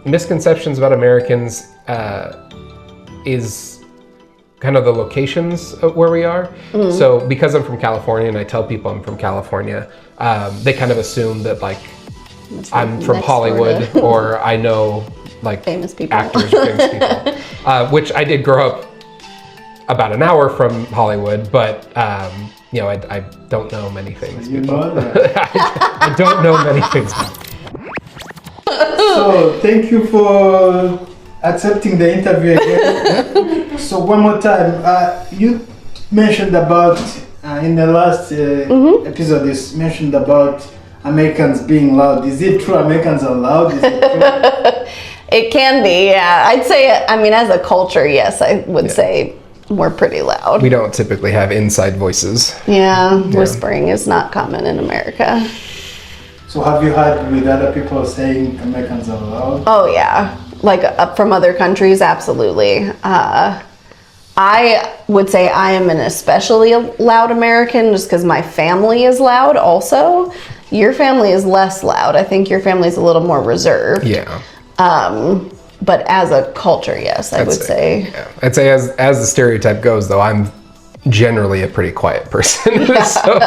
Misconceptions about Americans is kind of the locations of where we are. So because I'm from California and I tell people I'm from California, they kind of assume that like I'm from Hollywood or I know like famous people, actors, famous people, which I did grow up about an hour from Hollywood, but you know, I don't know many famous people. I don't know many famous people. So thank you for accepting the interview again. So one more time, you mentioned about in the last episode, you mentioned about Americans being loud. Is it true Americans are loud? Is it true? It can be, yeah. I'd say, I mean, as a culture, yes, I would say we're pretty loud. We don't typically have inside voices. Yeah, whispering is not common in America. So have you heard with other people saying Americans are loud? Oh yeah, like from other countries, absolutely. I would say I am an especially loud American just because my family is loud also. Your family is less loud. I think your family is a little more reserved. Yeah. But as a culture, yes, I would say. Yeah. I'd say as the stereotype goes, though, I'm generally a pretty quiet person, so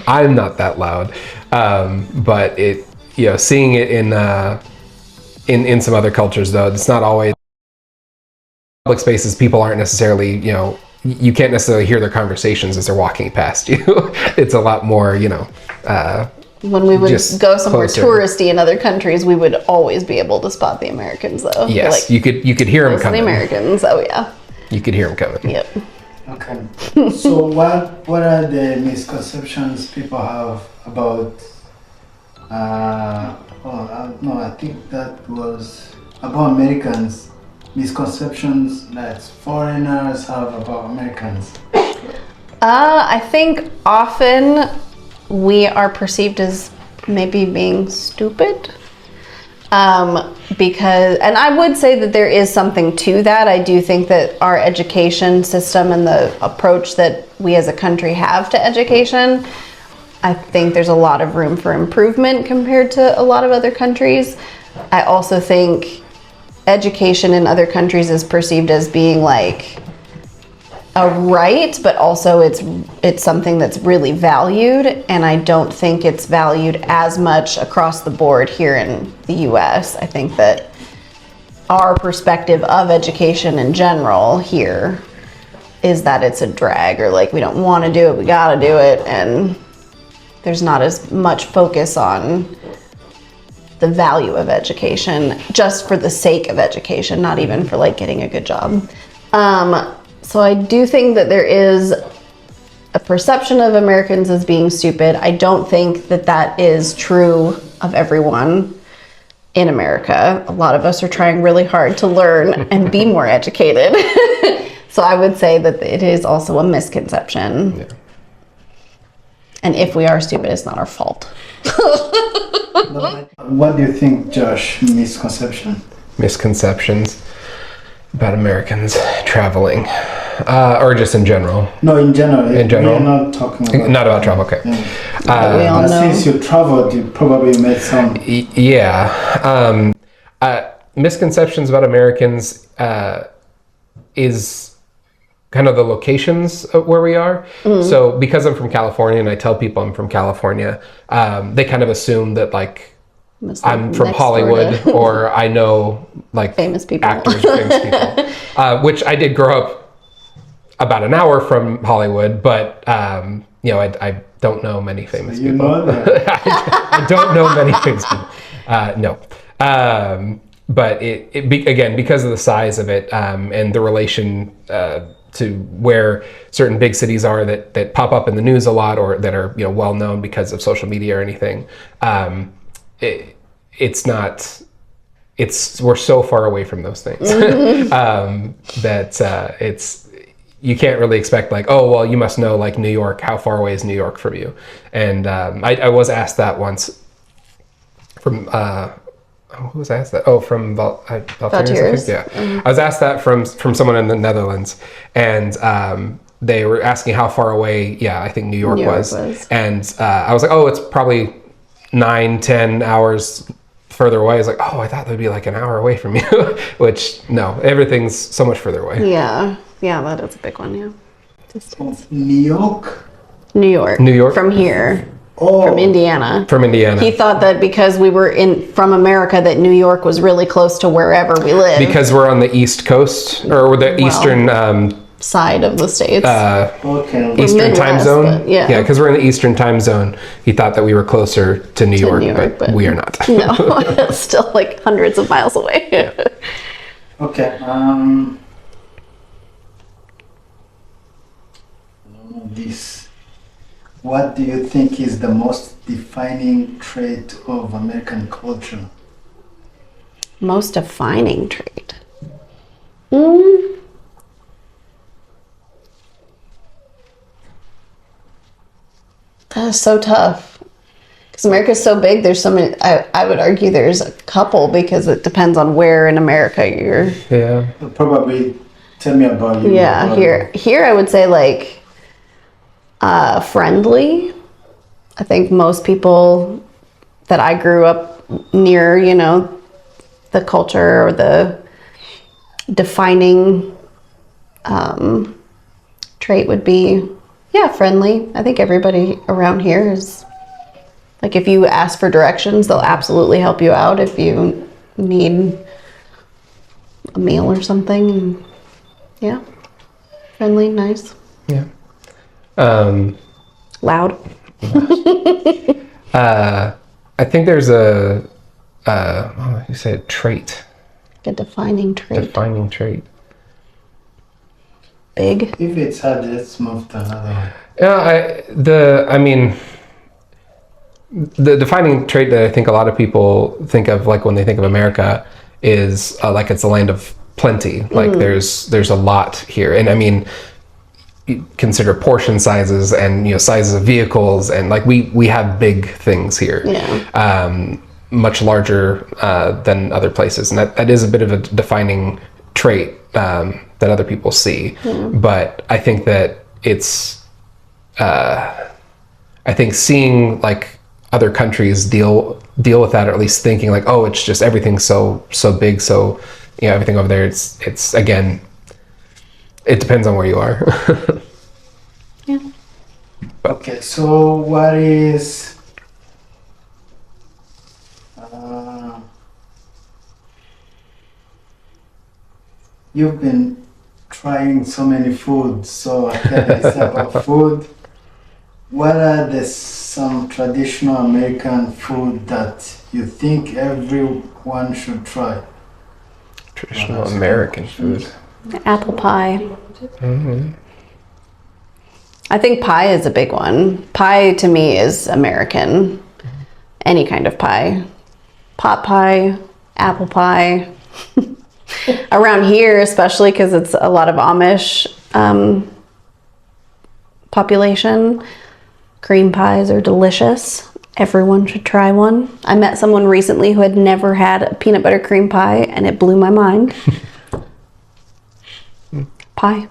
I'm not that loud. But it, you know, seeing it in some other cultures, though, it's not always public spaces. People aren't necessarily, you know, you can't necessarily hear their conversations as they're walking past you. It's a lot more, you know. When we would go somewhere closer. Touristy in other countries, we would always be able to spot the Americans, though. Yes, Like, you could hear them coming. The Americans, oh yeah. You could hear them coming. Yep. Okay. So what are the misconceptions people have about? No, I think that was about Americans. Misconceptions that foreigners have about Americans. I think often we are perceived as maybe being stupid. Because, and I would say that there is something to that. I do think that our education system and the approach that we as a country have to education, I think there's a lot of room for improvement compared to a lot of other countries. I also think education in other countries is perceived as being like a right, but also it's something that's really valued, and I don't think it's valued as much across the board here in the US. I think that our perspective of education in general here is that it's a drag, or like we don't want to do it, we gotta do it, and there's not as much focus on the value of education just for the sake of education, not even for like getting a good job. So I do think that there is a perception of Americans as being stupid. I don't think that that is true of everyone in America. A lot of us are trying really hard to learn and be more educated. So I would say that it is also a misconception. Yeah. And if we are stupid, it's not our fault. What do you think, Josh, Misconceptions about Americans traveling, or just in general? No, in general. In general? We're not talking about Not about travel, okay. Yeah. We all know. Since you traveled, you probably met some. Yeah. Misconceptions about Americans is kind of the locations of where we are. So because I'm from California and I tell people I'm from California, they kind of assume that like I'm from Hollywood or I know like famous people, actors, famous people, which I did grow up about an hour from Hollywood, but you know, I don't know many famous people. Know that. I don't know many famous people. No. But again, because of the size of it and the relation to where certain big cities are that pop up in the news a lot or that are, you know, well known because of social media or anything, we're so far away from those things that you can't really expect like, oh, well, you must know like New York. How far away is New York from you? And I was asked that once from who was asked that? Oh, from Valtiers. Yeah, I was asked that from someone in the Netherlands, and they were asking how far away. Yeah, I think New York was. And I was like, oh, it's probably 9-10 hours further away is like, oh, I thought they'd be like an hour away from you. Which, no, everything's so much further away. Yeah, that is a big one, yeah. Distance. New York? New York. New York? From here. Oh. From Indiana. From Indiana. He thought that because we were from America, that New York was really close to wherever we live. Because we're on the East Coast, or the eastern side of the states. Okay. Eastern time Midwest, zone. but yeah. Because we're in the Eastern time zone. He thought that we were closer to New York, but we are not. No, it's still like hundreds of miles away. Okay. This. What do you think is the most defining trait of American culture? Most defining trait. That is so tough. Because America's so big, there's so many. I would argue there's a couple because it depends on where in America you're. Yeah. Probably tell me about you. Yeah, here I would say like friendly. I think most people that I grew up near, you know, the culture or the defining trait would be, yeah, friendly. I think everybody around here is, like, if you ask for directions, they'll absolutely help you out if you need a meal or something. Yeah, friendly, nice. Yeah. Loud. I think there's you said trait. A defining trait. Defining trait. Big. If it's hard, let's move to another one. Yeah, the defining trait that I think a lot of people think of, like when they think of America, is like it's a land of plenty. Like there's a lot here, and I mean, you consider portion sizes and, you know, sizes of vehicles, and like we have big things here. Yeah. Much larger than other places, and that is a bit of a defining trait that other people see. But I think that it's I think seeing like other countries deal with that, or at least thinking like, oh, it's just everything's so big, so, you know, everything over there, it's again, it depends on where you are. Yeah. Okay, so what is you've been trying so many foods, so I can it's about food. What are some traditional American food that you think everyone should try? Traditional American food. Apple pie. I think pie is a big one. Pie to me is American. Any kind of pie. Pot pie, apple pie. Around here, especially because it's a lot of Amish population, cream pies are delicious. Everyone should try one. I met someone recently who had never had a peanut butter cream pie, and it blew my mind. Pie.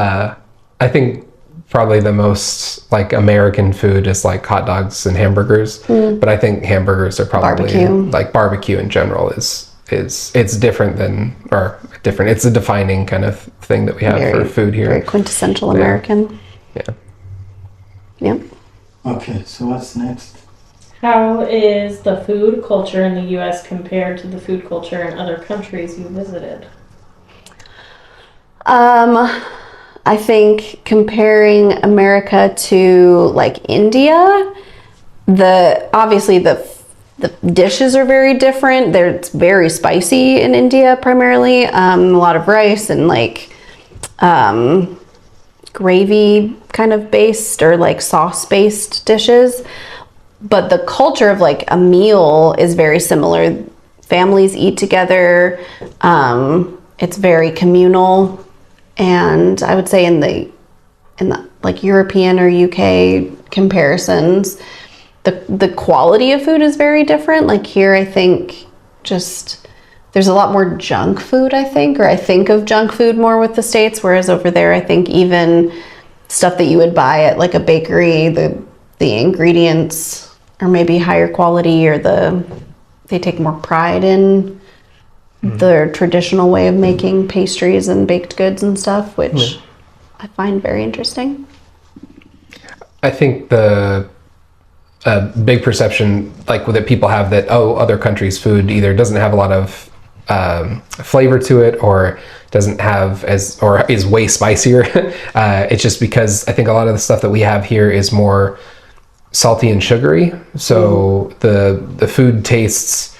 I think probably the most like American food is like hot dogs and hamburgers, but I think hamburgers are probably like barbecue in general is it's different than, or different. It's a defining kind of thing that we have for food here. Very quintessential American. Yeah. Yep. Okay, so what's next? How is the food culture in the U.S. compared to the food culture in other countries you visited? I think comparing America to like India, obviously the dishes are very different. It's very spicy in India primarily. A lot of rice and like gravy kind of based or like sauce based dishes. But the culture of like a meal is very similar. Families eat together. It's very communal. And I would say in the like European or UK comparisons, the quality of food is very different. Like here, I think just there's a lot more junk food, I think of junk food more with the States, whereas over there, I think even stuff that you would buy at like a bakery, the ingredients are maybe higher quality, or they take more pride in the traditional way of making pastries and baked goods and stuff, which I find very interesting. I think the big perception like that people have that other countries' food either doesn't have a lot of flavor to it, or doesn't have or is way spicier. It's just because I think a lot of the stuff that we have here is more salty and sugary. So the food tastes,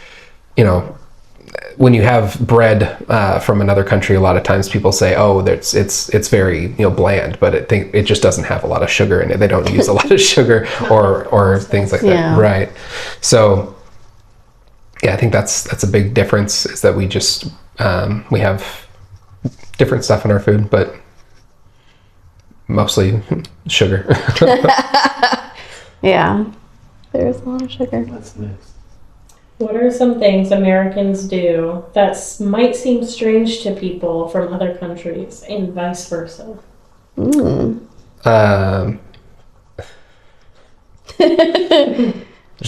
when you have bread from another country, a lot of times people say, "Oh, it's very bland," but it just doesn't have a lot of sugar in it. They don't use a lot of sugar or things like that, right? So, yeah, I think that's a big difference, is that we just we have different stuff in our food, but mostly sugar. Yeah, there's a lot of sugar. What's next? What are some things Americans do that might seem strange to people from other countries, and vice versa? There's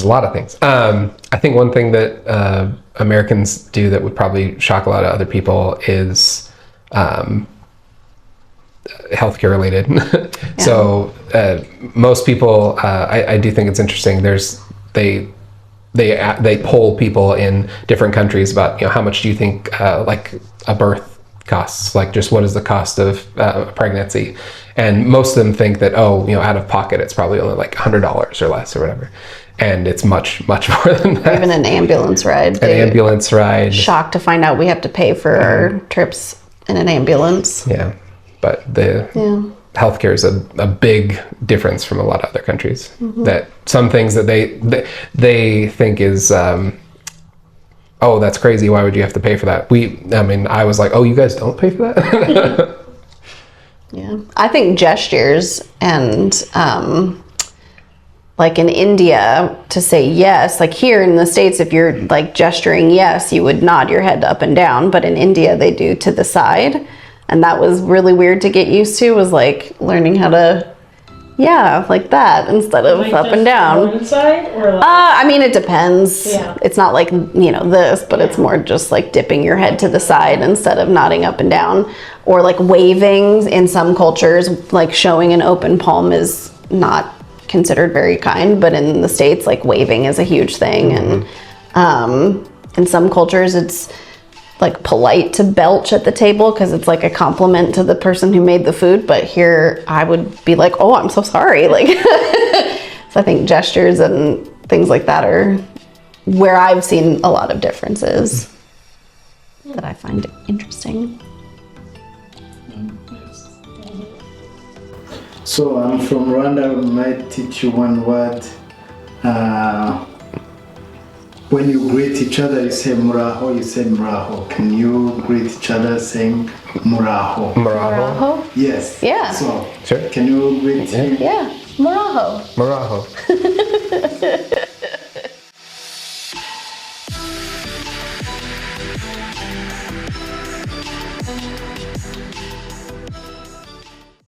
a lot of things. I think one thing that Americans do that would probably shock a lot of other people is healthcare related. So most people, I do think it's interesting. They poll people in different countries about how much do you think like a birth costs, like just what is the cost of pregnancy, and most of them think that out of pocket it's probably only like $100 or less or whatever, and it's much more than that. Even an ambulance ride. Shocked to find out we have to pay for our trips in an ambulance. Yeah, but healthcare is a big difference from a lot of other countries. That some things that they think is that's crazy, why would you have to pay for that? I was like, you guys don't pay for that? Yeah, I think gestures and like in India, to say yes, like here in the States, if you're like gesturing yes, you would nod your head up and down, but in India they do to the side. And that was really weird to get used to, was like learning how to, like that instead of Like up and down. One side, or like it depends. Yeah. It's not like, this, but it's more just like dipping your head to the side instead of nodding up and down. Or like waving in some cultures, like showing an open palm is not considered very kind, but in the States, like waving is a huge thing. And in some cultures, it's like polite to belch at the table because it's like a compliment to the person who made the food, but here I would be like, I'm so sorry, like so I think gestures and things like that are where I've seen a lot of differences that I find interesting. So I'm from Rwanda. I might teach you one word. When you greet each other, you say muraho, you say muraho. Can you greet each other saying muraho? Muraho? Yes. Yeah. So, Sure. can you greet him? Yeah, muraho. Muraho.